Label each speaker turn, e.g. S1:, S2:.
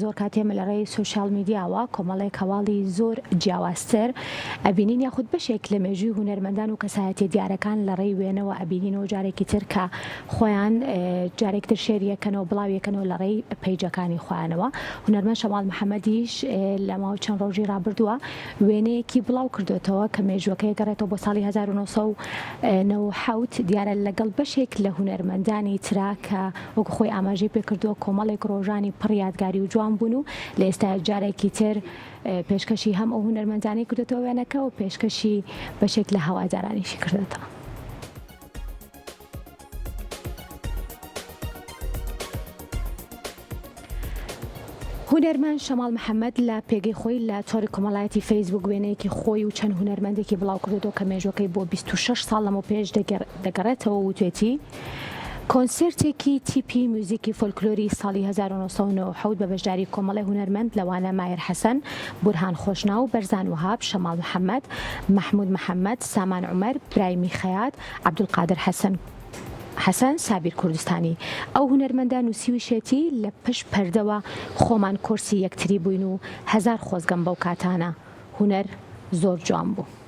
S1: زۆر کاتێمە لە ڕێی سوشال میدیاوە کۆمەڵێک هەواڵی زۆر جیاوازتر ئەبینین یاخود بەشێک لە مێژووی هونەرمەندان و کەسایەتی دیارەکان لە ڕێی وێنەوە ئەبینینەوە جارێکی تر کە خۆیان جارێکتر شێریەکەنەوە بڵاویەکەنەوە لە ڕێی پەیجەکانی خۆیانەوە. هونەرمەند شەماڵ محەممەدیش لە ماوە چەند ڕۆژی ڕابردووە وێنەیەکی بڵاو کردوێتەوە کە مێژوەکەی گەڕێتەوە بۆ ساڵی 1990 دیارە لەگەڵ بەشێک لە هونەرمەندانی ترا کە وەکو خۆی ئاماژەی پێکردووە کۆمەڵێک ڕۆژانی پڕ یادگاری و جوان بوون و لە ئێستا جارێکی تر پێشکەشی هەم ئەو هونەرمەندانی کردێتەوە وێنەکە و پێشکەشی بەشێک لە هەوادارانیشی کردێتەوە. هونەرمەند شەماڵ محەممەد لە پێگەی خۆی لە تۆری کۆمەڵایەتی فەیسبوک وێنەیەکی خۆی و چەند هونەرمەندێکی بڵاو کردێتەوە کە مێژوەکەی بۆ 26 ساڵ لەمە پێش دەگەڕێتەوە وتوێتی کۆنسرتێکی تیپی موزیکی فۆلکلۆری ساڵی 1990 بە بەشداری کۆمەڵی هونەرمەند لەوانە مایر حەسەن، بورهان خۆشناو، بەرزان وهاب، شەماڵ محەممەد، محمود محەممەد، سامان عومەر، برایمی خەیات، عەبدولقادر حەسەن سابیر کوردستانی. ئەو هونەرمەندە نووسیویشێتی لە پشت پەردەوە خۆمان کۆرسی یەکتری بووین و هەزار خۆزگەم بەو کاتانە هونەر زۆر جوان بوو.